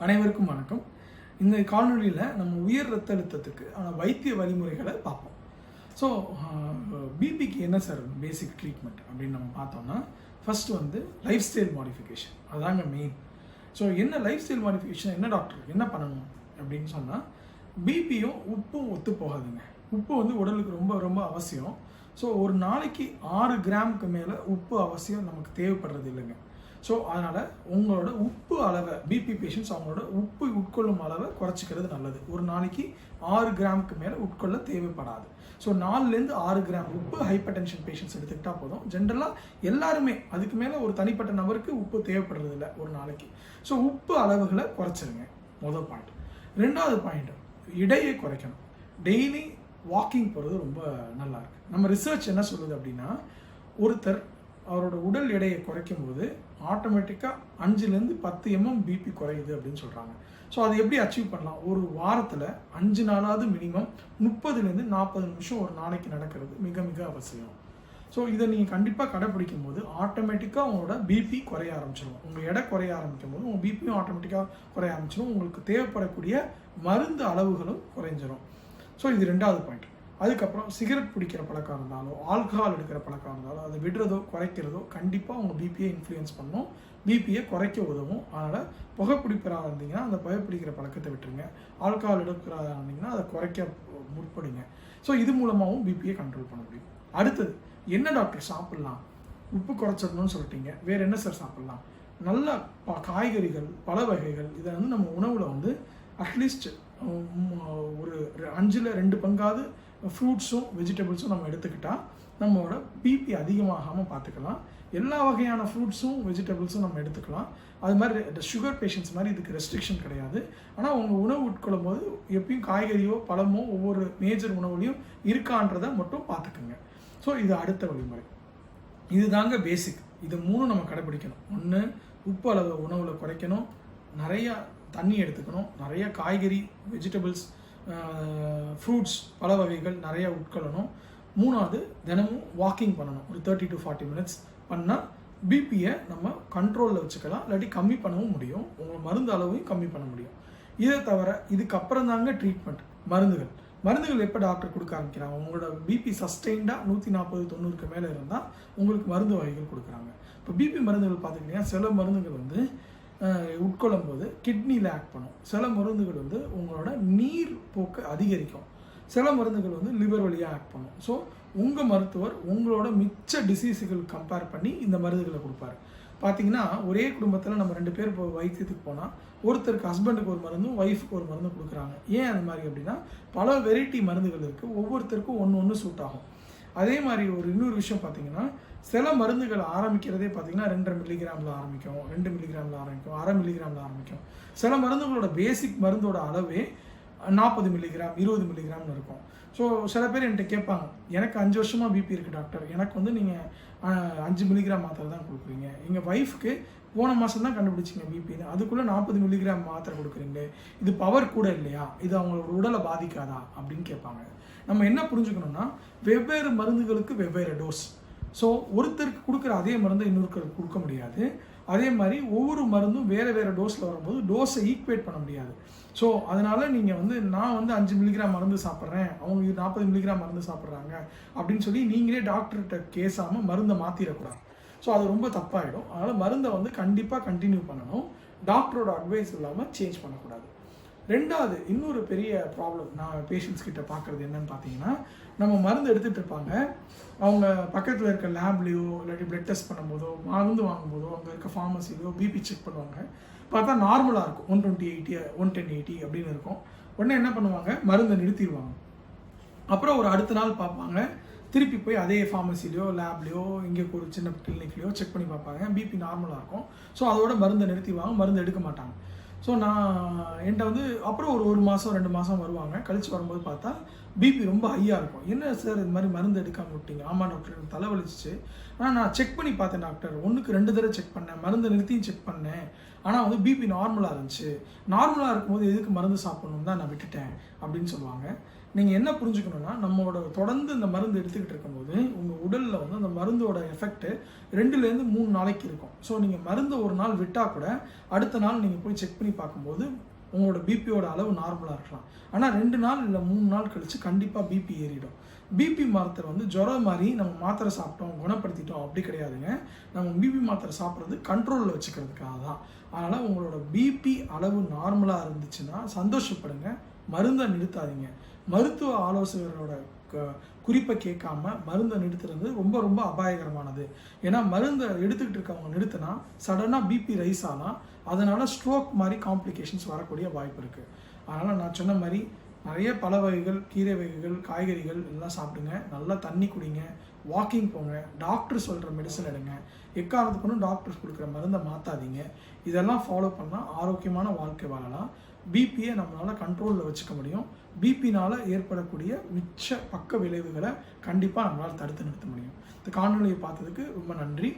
அனைவருக்கும் வணக்கம். இந்த காணொலியில் நம்ம உயர் ரத்த அழுத்தத்துக்கு வைத்திய வழிமுறைகளை பார்ப்போம். ஸோ பிபிக்கு என்ன சார் பேசிக் ட்ரீட்மெண்ட் அப்படின்னு நம்ம பார்த்தோம்னா, ஃபர்ஸ்ட் வந்து லைஃப் ஸ்டைல் மாடிஃபிகேஷன், அதாங்க மெயின். ஸோ என்ன லைஃப் ஸ்டைல் மாடிஃபிகேஷன், என்ன டாக்டர் என்ன பண்ணணும் அப்படின்னு சொன்னால், பிபியும் உப்பும் ஒத்து போகாதுங்க. உப்பு வந்து உடலுக்கு ரொம்ப ரொம்ப அவசியம். ஸோ ஒரு நாளைக்கு 6 கிராமுக்கு மேலே உப்பு அவசியம் நமக்கு தேவைப்படுறது இல்லைங்க. ஸோ அதனால் உங்களோட உப்பு அளவை, பிபி பேஷண்ட்ஸ் அவங்களோட உப்பு உட்கொள்ளும் அளவை குறைச்சிக்கிறது நல்லது. ஒரு நாளைக்கு 6 கிராமுக்கு மேலே உட்கொள்ள தேவைப்படாது. ஸோ 4லேருந்து 6 கிராம் உப்பு ஹைப்பர் டென்ஷன் பேஷண்ட்ஸ் எடுத்துக்கிட்டால் போதும். ஜென்ரலாக எல்லாருமே அதுக்கு மேலே ஒரு தனிப்பட்ட நபருக்கு உப்பு தேவைப்படுறது இல்லை ஒரு நாளைக்கு. ஸோ உப்பு அளவுகளை குறைச்சிருங்க, முதல் பாயிண்ட். 2வது பாயிண்ட், இடையை குறைக்கணும். டெய்லி வாக்கிங் போகிறது ரொம்ப நல்லா இருக்கு. நம்ம ரிசர்ச் என்ன சொல்லுது அப்படின்னா, ஒருத்தர் அவரோட உடல் எடையை குறைக்கும் போது ஆட்டோமேட்டிக்காக 5லேருந்து 10 mm பிபி குறையுது அப்படின்னு சொல்கிறாங்க. ஸோ அதை எப்படி அச்சீவ் பண்ணலாம்? ஒரு வாரத்தில் 5 நாளாவது மினிமம் 30லேருந்து 40 நிமிஷம் ஒரு நாளைக்கு நடக்கிறது மிக மிக அவசியம். ஸோ இதை நீங்கள் கண்டிப்பாக கடைப்பிடிக்கும் போது ஆட்டோமேட்டிக்காக உங்களோட பிபி குறைய ஆரம்பிச்சிடும். உங்கள் எடை குறைய ஆரம்பிக்கும் போது உங்கள் பிபியும் ஆட்டோமேட்டிக்காக குறைய ஆரம்பிச்சிடும். உங்களுக்கு தேவைப்படக்கூடிய மருந்து அளவுகளும் குறைஞ்சிரும். ஸோ இது 2வது பாயிண்ட். அதுக்கப்புறம் சிகரெட் பிடிக்கிற பழக்கம் இருந்தாலோ, ஆல்கஹால் எடுக்கிற பழக்கம் இருந்தாலோ, அதை விடுறதோ குறைக்கிறதோ கண்டிப்பாக உங்கள் பிபியை இன்ஃப்ளூயன்ஸ் பண்ணும், பிபியை குறைக்க உதவும். அதனால் புகைப்பிடிப்பராக இருந்தீங்கன்னா அந்த புகைப்பிடிக்கிற பழக்கத்தை விட்டுருங்க. ஆல்கஹால் எடுக்கிறதா இருந்தீங்கன்னா அதை குறைக்க முற்படுங்க. ஸோ இது மூலமாகவும் பிபியை கண்ட்ரோல் பண்ண முடியும். அடுத்தது, என்ன டாக்டர் சாப்பிட்லாம்? உப்பு குறைச்சிடணும்னு சொல்லிட்டீங்க, வேறு என்ன சார் சாப்பிட்லாம்? நல்ல காய்கறிகள், பல வகைகள், இதை வந்து நம்ம உணவில் வந்து அட்லீஸ்ட் ஒரு 5ல் 2 பங்காவது ஃப்ரூட்ஸும் வெஜிடபிள்ஸும் நம்ம எடுத்துக்கிட்டால் நம்மளோட பிபி அதிகமாகாமல் பார்த்துக்கலாம். எல்லா வகையான ஃப்ரூட்ஸும் வெஜிடபிள்ஸும் நம்ம எடுத்துக்கலாம். அது மாதிரி சுகர் பேஷண்ட்ஸ் மாதிரி இதுக்கு ரெஸ்ட்ரிக்ஷன் கிடையாது. ஆனால் உங்கள் உணவு உட்கொள்ளும் போது எப்பயும் காய்கறியோ பழமோ ஒவ்வொரு மேஜர் உணவுலையும் இருக்கான்றதை மட்டும் பார்த்துக்குங்க. ஸோ இது அடுத்த வழிமுறை. இது தாங்க பேசிக். இது 3 நம்ம கடைப்பிடிக்கணும். 1, உப்பு அளவு உணவில் குறைக்கணும், நிறையா தண்ணி எடுத்துக்கணும், நிறைய காய்கறி, வெஜிடபிள்ஸ், ஃப்ரூட்ஸ், பல வகைகள் நிறையா உட்கொள்ளணும். 3வது, தினமும் வாக்கிங் பண்ணணும். ஒரு 30 to 40 minutes பண்ணால் பிபியை நம்ம கண்ட்ரோலில் வச்சுக்கலாம், இல்லாட்டி கம்மி பண்ணவும் முடியும். உங்கள் மருந்து அளவையும் கம்மி பண்ண முடியும். இதை தவிர இதுக்கப்புறம் தாங்க ட்ரீட்மெண்ட். மருந்துகள் எப்போ டாக்டர் கொடுக்க ஆரம்பிக்கிறாங்க? உங்களோட பிபி சஸ்டெயின்டாக 140-90க்கு மேலே இருந்தால் உங்களுக்கு மருந்து வகைகள் கொடுக்குறாங்க. இப்போ பிபி மருந்துகள் பார்த்துக்கிட்டிங்கன்னா, சில மருந்துகள் வந்து உட்கொள்ளும் போது கிட்னியில் ஆக்ட் பண்ணும். சில மருந்துகள் வந்து உங்களோட நீர் போக்கை அதிகரிக்கும். சில மருந்துகள் வந்து லிவர் வழியாக ஆக்ட் பண்ணும். ஸோ உங்கள் மருத்துவர் உங்களோட மிச்ச டிசீஸுகள் கம்பேர் பண்ணி இந்த மருந்துகளை கொடுப்பாரு. பார்த்தீங்கன்னா, ஒரே குடும்பத்தில் நம்ம 2 பேர் இப்போ வைத்தியத்துக்கு போனால் ஒருத்தருக்கு ஹஸ்பண்டுக்கு ஒரு மருந்தும் ஒய்ஃபுக்கு ஒரு மருந்தும் கொடுக்குறாங்க. ஏன் அது மாதிரி அப்படின்னா, பல வெரைட்டி மருந்துகள் இருக்குது, ஒவ்வொருத்தருக்கும் ஒன்று சூட் ஆகும். அதே மாதிரி இன்னொரு விஷயம் பார்த்தீங்கன்னா, சில மருந்துகள் ஆரம்பிக்கிறதே பார்த்தீங்கன்னா 2.5 மில்லிகிராமில் ஆரம்பிக்கும், 2 மில்லிகிராமில் ஆரம்பிக்கும், 1/2 மில்லிகிராமில் ஆரம்பிக்கும். சில மருந்துகளோட பேசிக் மருந்தோட அளவே 40 மில்லிகிராம், 20 மில்லிகிராம்னு இருக்கும். ஸோ சில பேர் என்கிட்ட கேட்பாங்க, எனக்கு 5 வருஷமாக பிபி இருக்குது டாக்டர், எனக்கு வந்து நீங்கள் 5 மில்லிகிராம் மாத்திரை தான் கொடுக்குறீங்க, எங்கள் ஒய்ஃப்க்கு போன மாதம் தான் கண்டுபிடிச்சிங்க பிபின்னு, அதுக்குள்ளே 40 மில்லிகிராம் மாத்திரை கொடுக்குறீங்களே, இது பவர் கூட இல்லையா, இது அவங்களோட உடலை பாதிக்காதா அப்படின்னு கேட்பாங்க. நம்ம என்ன புரிஞ்சுக்கணும்னா, வெவ்வேறு மருந்துகளுக்கு வெவ்வேறு டோஸ். ஸோ ஒருத்தருக்கு கொடுக்குற அதே மருந்தை இன்னொருத்தருக்கு கொடுக்க முடியாது. அதே மாதிரி ஒவ்வொரு மருந்தும் வேறு வேறு டோஸில் வரும்போது டோஸை ஈக்குவேட் பண்ண முடியாது. ஸோ அதனால் நீங்கள் வந்து நான் வந்து 5 மில்லிகிராம் மருந்து சாப்பிட்றேன், அவங்க 40 மில்லிகிராம் மருந்து சாப்பிட்றாங்க அப்படின்னு சொல்லி நீங்களே டாக்டர்கிட்ட கேசாமல் மருந்தை மாற்றிடக்கூடாது. ஸோ அது ரொம்ப தப்பாகிடும். அதனால் மருந்தை வந்து கண்டிப்பாக கண்டினியூ பண்ணணும், டாக்டரோட அட்வைஸ் இல்லாமல் சேஞ்ச் பண்ணக்கூடாது. 2வது, இன்னொரு பெரிய ப்ராப்ளம் நான் பேஷண்ட்ஸ் கிட்ட பார்க்குறது என்னன்னு பார்த்தீங்கன்னா, நம்ம மருந்து எடுத்துகிட்டு இருப்பாங்க, அவங்க பக்கத்தில் இருக்க லேப்லேயோ இல்லாட்டி பிளட் டெஸ்ட் பண்ணும்போதோ மருந்து வாங்கும்போதோ அங்கே இருக்க ஃபார்மசிலையோ பிபி செக் பண்ணுவாங்க. பார்த்தா நார்மலாக இருக்கும், 120/80 110/80 அப்படின்னு இருக்கும். உடனே என்ன பண்ணுவாங்க, மருந்தை நிறுத்திடுவாங்க. அப்புறம் ஒரு அடுத்த நாள் பார்ப்பாங்க, திருப்பி போய் அதே ஃபார்மசிலையோ லேப்லேயோ இங்கே ஒரு சின்ன கிளினிக்லையோ செக் பண்ணி பார்ப்பாங்க, பிபி நார்மலாக இருக்கும். ஸோ அதோட மருந்தை நிறுத்திடுவாங்க, மருந்து எடுக்க மாட்டாங்க. ஸோ என்கிட்ட வந்து அப்புறம் ஒரு மாதம் 2 மாதம் வருவாங்க, கழித்து வரும்போது பார்த்தா பிபி ரொம்ப ஹையாக இருக்கும். என்ன சார் இது மாதிரி மருந்து எடுக்காமல் விட்டீங்க? ஆமாம் டாக்டர், எனக்கு தலை வலிச்சிச்சு, ஆனால் நான் செக் பண்ணி பார்த்தேன் டாக்டர், 1க்கு 2 தடவை செக் பண்ணேன், மருந்து நிறுத்தியும் செக் பண்ணேன், ஆனால் வந்து பிபி நார்மலாக இருந்துச்சு, நார்மலாக இருக்கும்போது எதுக்கு மருந்து சாப்பிடணும் தான் நான் விட்டுட்டேன் அப்படின்னு சொல்லுவாங்க. நீங்கள் என்ன புரிஞ்சுக்கணுன்னா, நம்மளோட தொடர்ந்து இந்த மருந்து எடுத்துக்கிட்டு இருக்கும்போது உங்கள் உடலில் வந்து அந்த மருந்தோட எஃபெக்ட்டு 2லேருந்து 3 நாளைக்கு இருக்கும். ஸோ நீங்கள் மருந்தை ஒரு நாள் விட்டால் கூட அடுத்த நாள் நீங்கள் போய் செக் பண்ணி பார்க்கும்போது உங்களோட பிபியோட அளவு நார்மலாக இருக்கலாம். ஆனால் 2 நாள் இல்லை 3 நாள் கழித்து கண்டிப்பாக பிபி ஏறிடும். பிபி மாத்திரை வந்து ஜுரம் மாதிரி நம்ம மாத்திரை சாப்பிட்டோம் குணப்படுத்திட்டோம் அப்படி கிடையாதுங்க. நம்ம பிபி மாத்திரை சாப்பிட்றது கண்ட்ரோலில் வச்சுக்கிறதுக்காக தான். அதனால் உங்களோட பிபி அளவு நார்மலாக இருந்துச்சுன்னா சந்தோஷப்படுங்க, மருந்தை நிறுத்தாதீங்க. மருத்துவ ஆலோசகரோட குறிப்பை கேட்காம மருந்தை நிறுத்துறது ரொம்ப ரொம்ப அபாயகரமானது. ஏன்னா மருந்தை எடுத்துக்கிட்டு இருக்கவங்க நிறுத்தினா சடனாக பிபி ரைஸ் ஆனால் அதனால் ஸ்ட்ரோக் மாதிரி காம்ப்ளிகேஷன்ஸ் வரக்கூடிய வாய்ப்பு இருக்குது. அதனால் நான் சொன்ன மாதிரி நிறைய பழ வகைகள், கீரை வகைகள், காய்கறிகள் எல்லாம் சாப்பிடுங்க, நல்லா தண்ணி குடிங்க, வாக்கிங் போங்க, டாக்டர் சொல்கிற மெடிசன் எடுங்க, எக்காரணத்துக்கு ஒன்றும் டாக்டர்ஸ் கொடுக்குற மருந்தை மாற்றாதீங்க. இதெல்லாம் ஃபாலோ பண்ணால் ஆரோக்கியமான வாழ்க்கை வாழலாம். பிபியை நம்மளால் கண்ட்ரோலில் வச்சுக்க முடியும். பிபினால் ஏற்படக்கூடிய மிச்ச பக்க விளைவுகளை கண்டிப்பாக நம்மளால் தடுத்து நிறுத்த முடியும். இந்த காணொலியை பார்த்ததுக்கு ரொம்ப நன்றி.